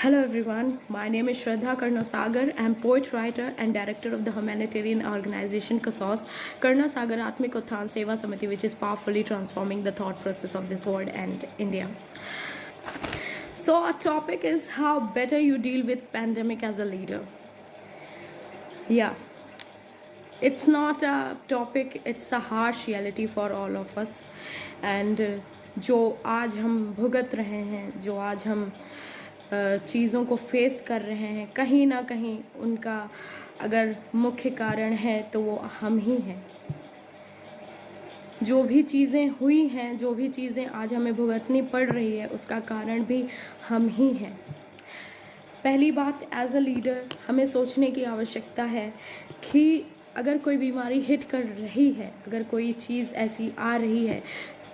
Hello everyone, my name is Shraddha Karnasagar. I am poet, writer and director of the humanitarian organization KASOS, Karnasagar Atmik Utthan Seva Samiti, which is powerfully transforming the thought process of this world and India. So our topic is how better you deal with pandemic as a leader. Yeah, it's not a topic, it's a harsh reality for all of us. And जो आज हम भुगत रहे हैं, जो आज हम चीज़ों को फेस कर रहे हैं, कहीं ना कहीं उनका अगर मुख्य कारण है तो वो हम ही हैं। जो भी चीज़ें हुई हैं, जो भी चीज़ें आज हमें भुगतनी पड़ रही है, उसका कारण भी हम ही हैं। पहली बात, एज अ लीडर हमें सोचने की आवश्यकता है कि अगर कोई बीमारी हिट कर रही है, अगर कोई चीज़ ऐसी आ रही है,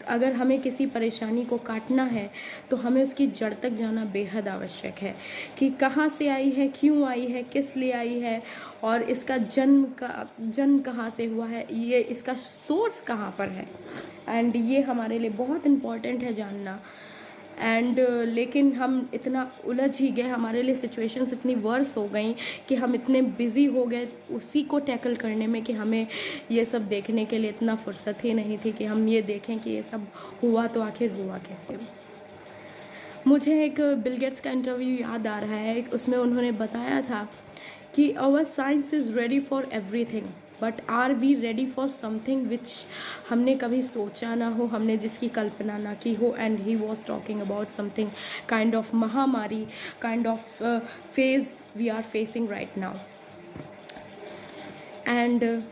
अगर हमें किसी परेशानी को काटना है तो हमें उसकी जड़ तक जाना बेहद आवश्यक है कि कहाँ से आई है, क्यों आई है, किस लिए आई है और इसका जन्म कहाँ से हुआ है, ये इसका सोर्स कहाँ पर है। एंड ये हमारे लिए बहुत इम्पॉर्टेंट है जानना। एंड लेकिन हम इतना उलझ ही गए, हमारे लिए सिचुएशंस इतनी वर्स हो गई कि हम इतने बिज़ी हो गए उसी को टैकल करने में कि हमें ये सब देखने के लिए इतना फुर्सत ही नहीं थी कि हम ये देखें कि ये सब हुआ तो आखिर हुआ कैसे। मुझे एक बिल गेट्स का इंटरव्यू याद आ रहा है, उसमें उन्होंने बताया था कि our science is ready for everything but are we ready for something which हमने कभी सोचा ना हो, हमने जिसकी कल्पना ना की हो। And he was talking about something kind of महामारी, kind of phase we are facing right now. And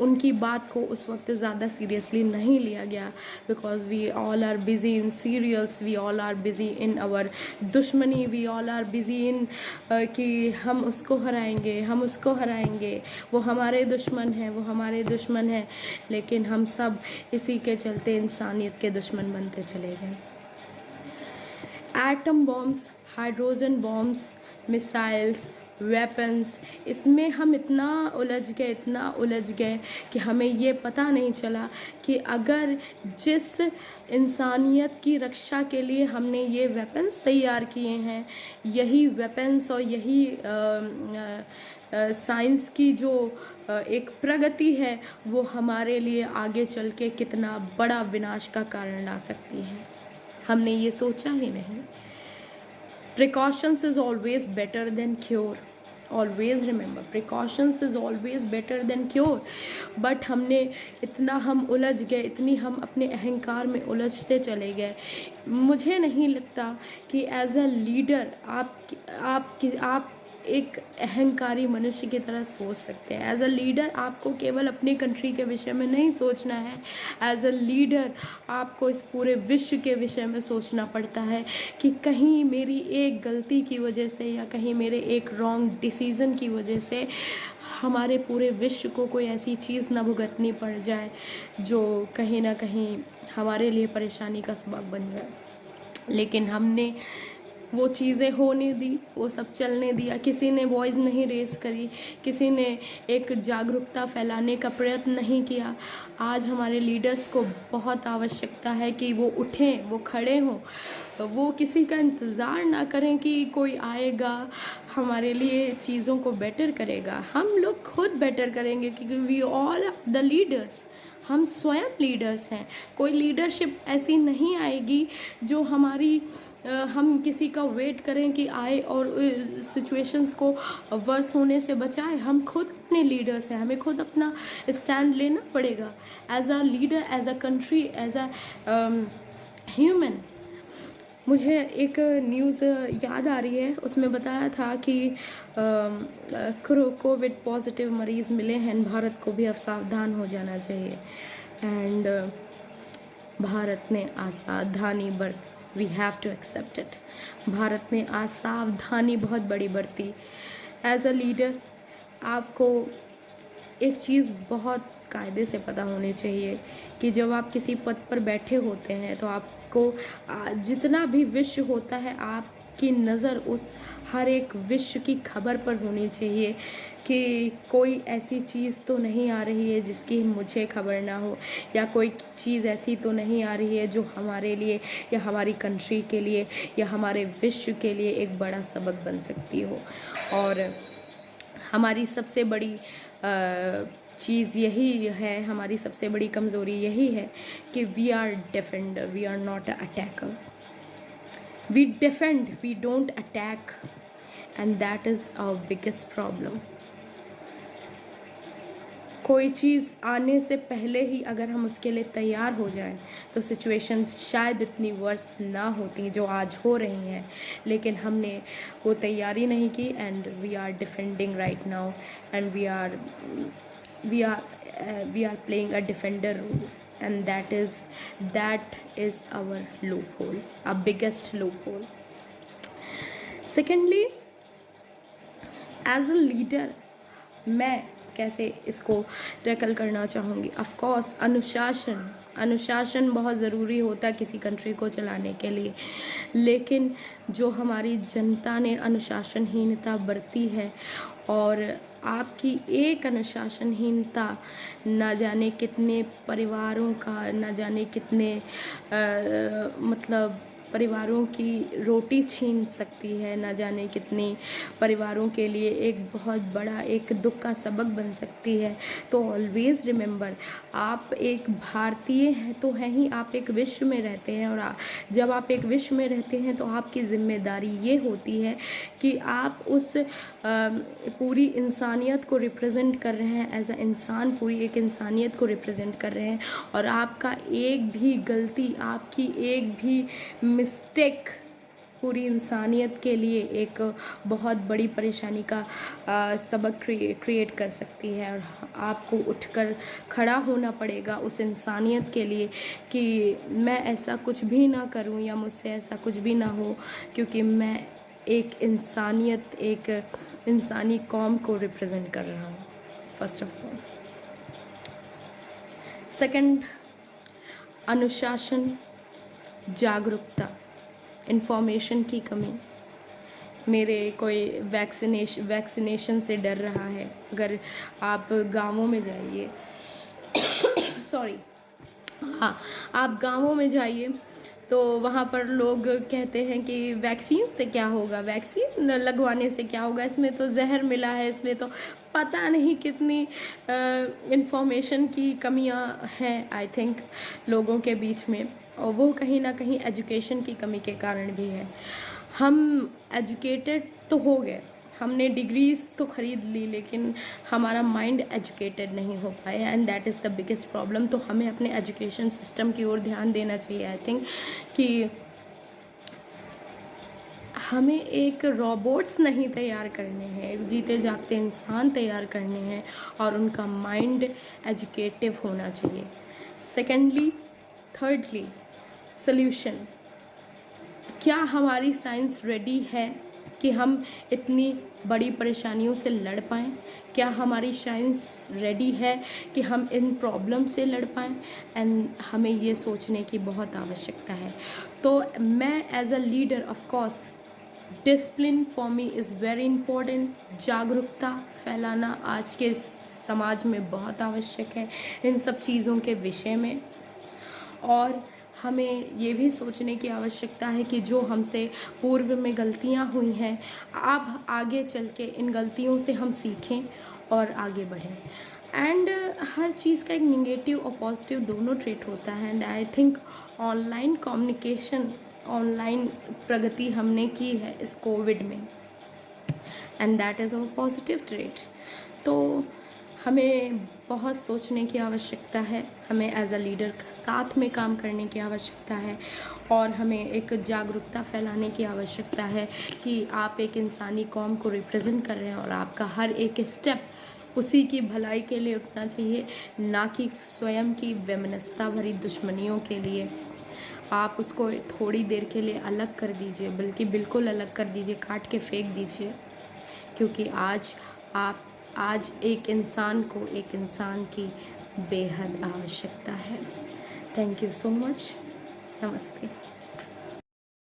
उनकी बात को उस वक्त ज़्यादा सीरियसली नहीं लिया गया because we all are busy in serials, we all are busy in our दुश्मनी, we all are busy in कि हम उसको हराएंगे, हम उसको हराएंगे, वो हमारे दुश्मन हैं, वो हमारे दुश्मन हैं। लेकिन हम सब इसी के चलते इंसानियत के दुश्मन बनते चले गए। Atom bombs, hydrogen bombs, missiles, weapons, इसमें हम इतना उलझ गए कि हमें ये पता नहीं चला कि अगर जिस इंसानियत की रक्षा के लिए हमने ये वेपन्स तैयार किए हैं, यही वेपन्स और यही साइंस की जो एक प्रगति है वो हमारे लिए आगे चल के कितना बड़ा विनाश का कारण ला सकती है, हमने ये सोचा ही नहीं। Precautions is always better than cure. Always remember, precautions is always better than cure. But हम उलझ गए, इतनी हम अपने अहंकार में उलझते चले गए। मुझे नहीं लगता कि एज अ लीडर आप एक अहंकारी मनुष्य की तरह सोच सकते हैं। एज अ लीडर आपको केवल अपने कंट्री के विषय में नहीं सोचना है, एज अ लीडर आपको इस पूरे विश्व के विषय में सोचना पड़ता है कि कहीं मेरी एक गलती की वजह से या कहीं मेरे एक रॉन्ग डिसीज़न की वजह से हमारे पूरे विश्व को कोई ऐसी चीज़ ना भुगतनी पड़ जाए जो कहीं ना कहीं हमारे लिए परेशानी का सबब बन जाए। लेकिन हमने वो चीज़ें होने दी, वो सब चलने दिया, किसी ने वॉइस नहीं रेस करी, किसी ने एक जागरूकता फैलाने का प्रयत्न नहीं किया। आज हमारे लीडर्स को बहुत आवश्यकता है कि वो उठें, वो खड़े हों, वो किसी का इंतज़ार ना करें कि कोई आएगा हमारे लिए चीज़ों को बेटर करेगा। हम लोग खुद बेटर करेंगे क्योंकि we all are the leaders, हम स्वयं लीडर्स हैं। कोई लीडरशिप ऐसी नहीं आएगी जो हम किसी का वेट करें कि आए और सिचुएशंस को वर्स होने से बचाए। हम खुद अपने लीडर्स हैं, हमें खुद अपना स्टैंड लेना पड़ेगा as a leader, as a country, as a human. मुझे एक न्यूज़ याद आ रही है, उसमें बताया था कि कोविड पॉजिटिव मरीज़ मिले हैं, भारत को भी अब सावधान हो जाना चाहिए। एंड भारत ने असावधानी we have to accept it. Bharat ने असावधानी बहुत बड़ी बरती। एज अ लीडर आपको एक चीज़ बहुत कायदे से पता होनी चाहिए कि जब आप किसी पद पर बैठे होते हैं तो आपको जितना भी विश होता है की नज़र उस हर एक विश्व की खबर पर होनी चाहिए कि कोई ऐसी चीज़ तो नहीं आ रही है जिसकी मुझे खबर ना हो, या कोई चीज़ ऐसी तो नहीं आ रही है जो हमारे लिए या हमारी कंट्री के लिए या हमारे विश्व के लिए एक बड़ा सबक बन सकती हो। और हमारी सबसे बड़ी चीज़ यही है, हमारी सबसे बड़ी कमज़ोरी यही है कि we are defender, we are not a attacker. We defend, we don't attack, and that is our biggest problem. कोई चीज़ आने से पहले ही अगर हम उसके लिए तैयार हो जाएं तो सिचुएशन शायद इतनी वर्स ना होती जो आज हो रही हैं, लेकिन हमने वो तैयारी नहीं की and we are defending right now, and we are playing a defender role, and that is our loophole, our biggest loophole. Secondly, as a leader मैं कैसे इसको टैकल करना चाहूँगी। ऑफ कोर्स अनुशासन बहुत ज़रूरी होता है किसी कंट्री को चलाने के लिए, लेकिन जो हमारी जनता ने अनुशासनहीनता बरती है, और आपकी एक अनुशासनहीनता ना जाने कितने परिवारों का, ना जाने कितने मतलब परिवारों की रोटी छीन सकती है, ना जाने कितनी परिवारों के लिए एक बहुत बड़ा एक दुख का सबक बन सकती है। तो ऑलवेज़ रिमेंबर, आप एक भारतीय हैं तो हैं ही, आप एक विश्व में रहते हैं, और जब आप एक विश्व में रहते हैं तो आपकी जिम्मेदारी ये होती है कि आप उस पूरी इंसानियत को रिप्रेजेंट कर रहे हैं, एज अ इंसान पूरी एक इंसानियत को रिप्रेजेंट कर रहे हैं, और आपका एक भी गलती, आपकी एक भी मिस्टेक पूरी इंसानियत के लिए एक बहुत बड़ी परेशानी का सबक क्रिएट कर सकती है। और आपको उठकर खड़ा होना पड़ेगा उस इंसानियत के लिए कि मैं ऐसा कुछ भी ना करूं या मुझसे ऐसा कुछ भी ना हो, क्योंकि मैं एक इंसानियत, एक इंसानी कौम को रिप्रेजेंट कर रहा हूँ फर्स्ट ऑफ ऑल। सेकंड, अनुशासन, जागरूकता, इंफॉर्मेशन की कमी। मेरे कोई वैक्सीनेशन से डर रहा है, अगर आप गांवों में जाइए सॉरी हाँ, आप गांवों में जाइए तो वहाँ पर लोग कहते हैं कि वैक्सीन से क्या होगा, वैक्सीन लगवाने से क्या होगा, इसमें तो जहर मिला है, इसमें तो पता नहीं कितनी इंफॉर्मेशन की कमियाँ हैं आई थिंक लोगों के बीच में, और वो कहीं ना कहीं एजुकेशन की कमी के कारण भी है। हम एजुकेटेड तो हो गए, हमने डिग्रीज तो ख़रीद ली, लेकिन हमारा माइंड एजुकेटेड नहीं हो पाया, and that is the biggest problem. तो हमें अपने एजुकेशन सिस्टम की ओर ध्यान देना चाहिए आई थिंक, कि हमें एक रोबोट्स नहीं तैयार करने हैं, एक जीते जागते इंसान तैयार करने हैं, और उनका माइंड एजुकेटिव होना चाहिए। Secondly, thirdly, solution. क्या हमारी साइंस रेडी है कि हम इतनी बड़ी परेशानियों से लड़ पाएँ? क्या हमारी साइंस रेडी है कि हम इन प्रॉब्लम से लड़ पाएँ? एंड हमें ये सोचने की बहुत आवश्यकता है। तो मैं as a leader, of course discipline for me is very important. जागरूकता फैलाना आज के समाज में बहुत आवश्यक है इन सब चीज़ों के विषय में, और हमें ये भी सोचने की आवश्यकता है कि जो हमसे पूर्व में गलतियां हुई हैं, अब आगे चल के इन गलतियों से हम सीखें और आगे बढ़ें। एंड हर चीज़ का एक निगेटिव और पॉजिटिव दोनों ट्रेट होता है, and I think online communication, online प्रगति हमने की है इस कोविड में, and that is a positive trait. तो हमें बहुत सोचने की आवश्यकता है, हमें एज अ लीडर साथ में काम करने की आवश्यकता है, और हमें एक जागरूकता फैलाने की आवश्यकता है कि आप एक इंसानी कौम को रिप्रेजेंट कर रहे हैं, और आपका हर एक स्टेप उसी की भलाई के लिए उठना चाहिए, ना कि स्वयं की वैमनस्यता भरी दुश्मनियों के लिए। आप उसको थोड़ी देर के लिए अलग कर दीजिए, बल्कि बिल्कुल अलग कर दीजिए, काट के फेंक दीजिए, क्योंकि आज एक इंसान को एक इंसान की बेहद आवश्यकता है। Thank you so much. नमस्ते।